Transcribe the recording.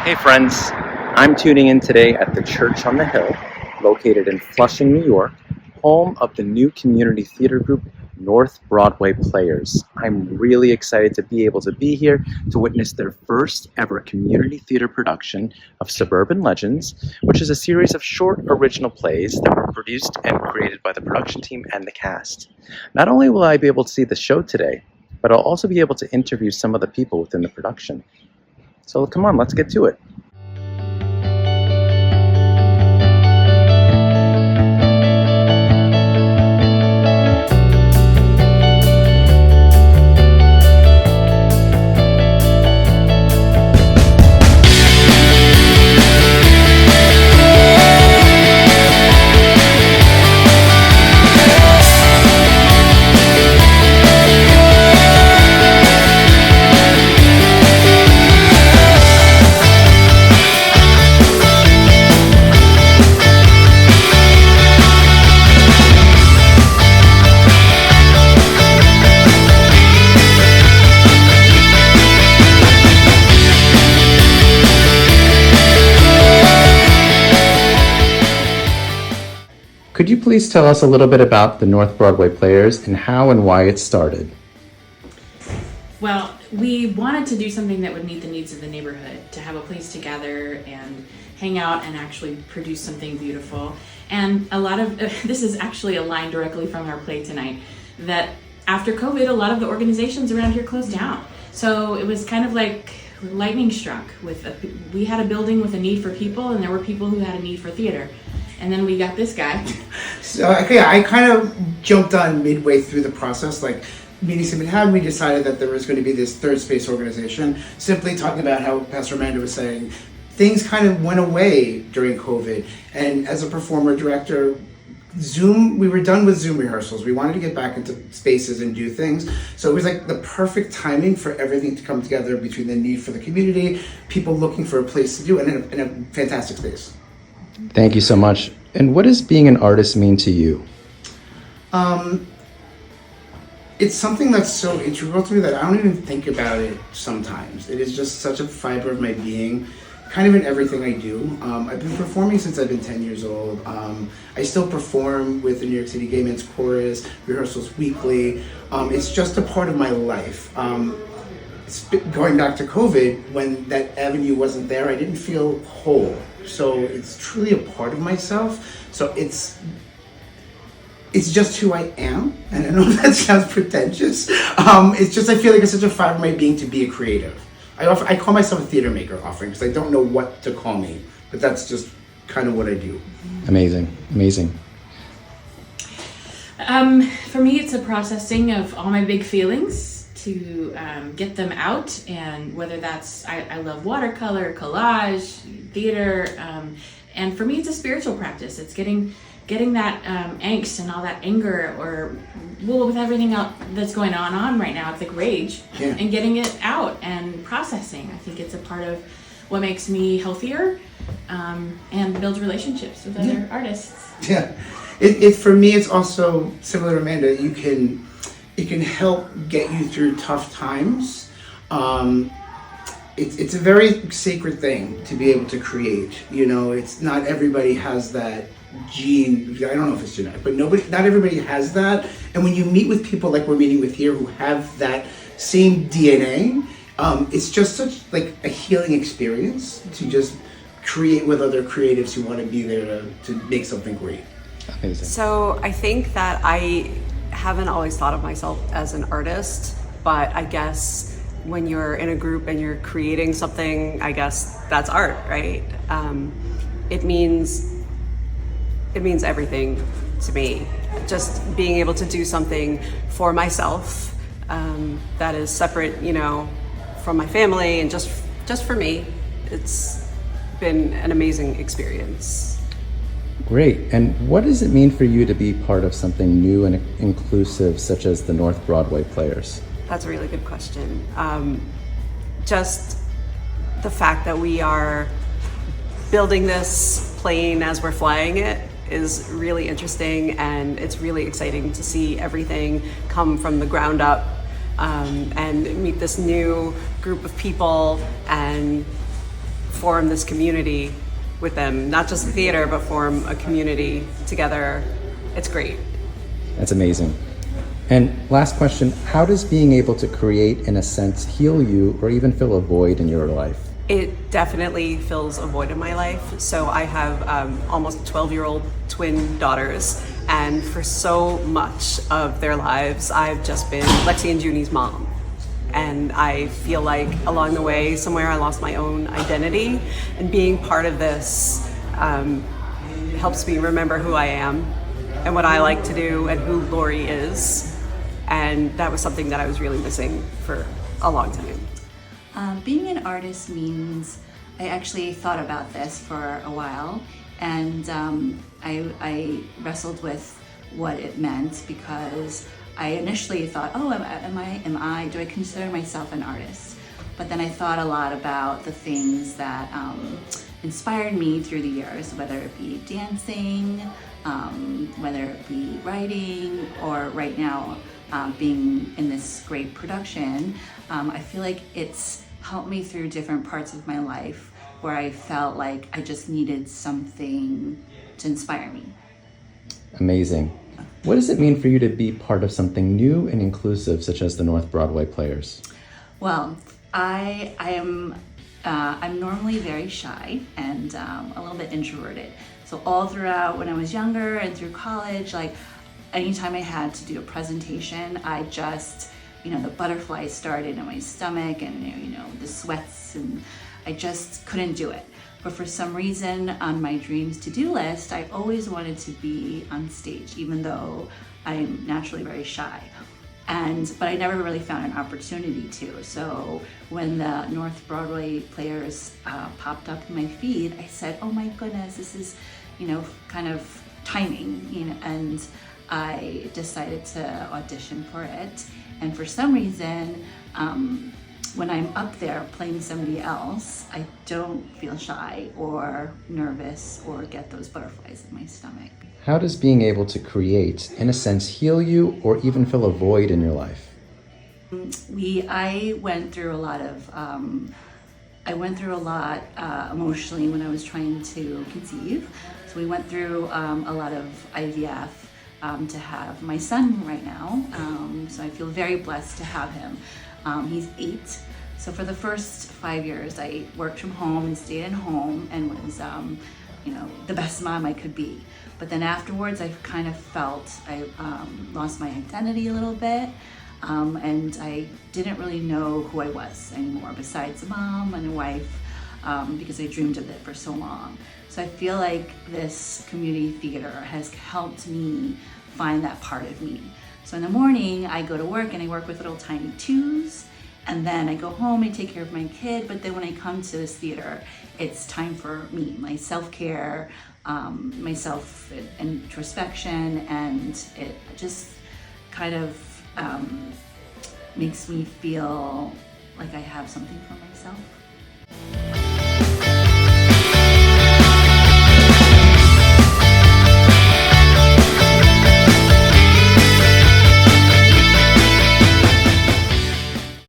Hey friends, I'm tuning in today at the Church on the Hill, located in Flushing, New York, home of the new community theater group, North Broadway Players. I'm really excited to be able to be here to witness their first ever community theater production of Suburban Legends, which is a series of short original plays that were produced and created by the production team and the cast. Not only will I be able to see the show today, but I'll also be able to interview some of the people within the production. So come on, let's get to it. Could you please tell us a little bit about the North Broadway Players and how and why it started? Well, we wanted to do something that would meet the needs of the neighborhood, to have a place to gather and hang out and actually produce something beautiful. And a lot of, this is actually a line directly from our play tonight, that after COVID, a lot of the organizations around here closed down. So it was kind of like lightning struck. We had a building with a need for people, and there were people who had a need for theater. And then we got this guy. So I kind of jumped on midway through the process, like meetings have been had. We decided that there was going to be this third space organization, simply talking about how Pastor Amanda was saying, things kind of went away during COVID. And as a performer director, we were done with Zoom rehearsals. We wanted to get back into spaces and do things. So it was like the perfect timing for everything to come together between the need for the community, people looking for a place to do, and in a fantastic space. Thank you so much. And what does being an artist mean to you? It's something that's so integral to me that I don't even think about it sometimes. It is just such a fiber of my being, kind of in everything I do. I've been performing since I've been 10 years old. I still perform with the New York City Gay Men's Chorus, rehearsals weekly. It's just a part of my life. Going back to COVID, when that avenue wasn't there, I didn't feel whole. So it's truly a part of myself. So it's just who I am. And I know that sounds pretentious. It's just, I feel like it's such a fiber of my being to be a creative. I call myself a theater maker often because I don't know what to call me, but that's just kind of what I do. Amazing, amazing. For me, it's a processing of all my big feelings to get them out, and whether that's, I love watercolor, collage, theater, and for me it's a spiritual practice. It's getting that angst and all that anger, or with everything else that's going on right now, it's like rage, and getting it out and processing. I think it's a part of what makes me healthier and builds relationships with other artists. Yeah, it for me it's also similar to Amanda. It can help get you through tough times. It's a very sacred thing to be able to create. You know, it's not everybody has that gene. I don't know if it's genetic, but not everybody has that. And when you meet with people like we're meeting with here who have that same DNA, it's just such like a healing experience to just create with other creatives who want to be there to make something great. Amazing. So I think that I haven't always thought of myself as an artist, but I guess when you're in a group and you're creating something, I guess that's art, right? It means everything to me. Just being able to do something for myself that is separate, from my family and just for me. It's been an amazing experience. Great. And what does it mean for you to be part of something new and inclusive such as the North Broadway Players? That's a really good question. Just the fact that we are building this plane as we're flying it is really interesting, and it's really exciting to see everything come from the ground up and meet this new group of people and form this community with them, not just the theater, but form a community together. It's great. That's amazing. And last question, how does being able to create, in a sense, heal you or even fill a void in your life? It definitely fills a void in my life. So I have almost 12-year-old twin daughters, and for so much of their lives, I've just been Lexi and Junie's mom. And I feel like along the way, somewhere I lost my own identity, and being part of this helps me remember who I am and what I like to do and who Lori is. And that was something that I was really missing for a long time. Being an artist means, I actually thought about this for a while, and I wrestled with what it meant, because I initially thought, oh, do I consider myself an artist? But then I thought a lot about the things that inspired me through the years, whether it be dancing, whether it be writing, or right now being in this great production. I feel like it's helped me through different parts of my life where I felt like I just needed something to inspire me. Amazing. What does it mean for you to be part of something new and inclusive, such as the North Broadway Players? Well, I'm normally very shy and a little bit introverted. So all throughout when I was younger and through college, like anytime I had to do a presentation, I just, the butterflies started in my stomach, and the sweats, and I just couldn't do it. But for some reason on my dreams to-do list, I always wanted to be on stage, even though I'm naturally very shy. But I never really found an opportunity to. So when the North Broadway Players popped up in my feed, I said, oh my goodness, this is, kind of timing, and I decided to audition for it. And for some reason, when I'm up there playing somebody else, I don't feel shy or nervous or get those butterflies in my stomach. How does being able to create, in a sense, heal you or even fill a void in your life? I went through a lot emotionally when I was trying to conceive. So we went through a lot of IVF to have my son right now. So I feel very blessed to have him. He's 8. So for the first 5 years, I worked from home and stayed at home and was, the best mom I could be. But then afterwards, I kind of felt I lost my identity a little bit. And I didn't really know who I was anymore, besides a mom and a wife, because I dreamed of it for so long. So I feel like this community theater has helped me find that part of me. So in the morning, I go to work and I work with little tiny 2s, and then I go home, I take care of my kid, but then when I come to this theater, it's time for me, my self-care, my self-introspection, and it just kind of makes me feel like I have something for myself.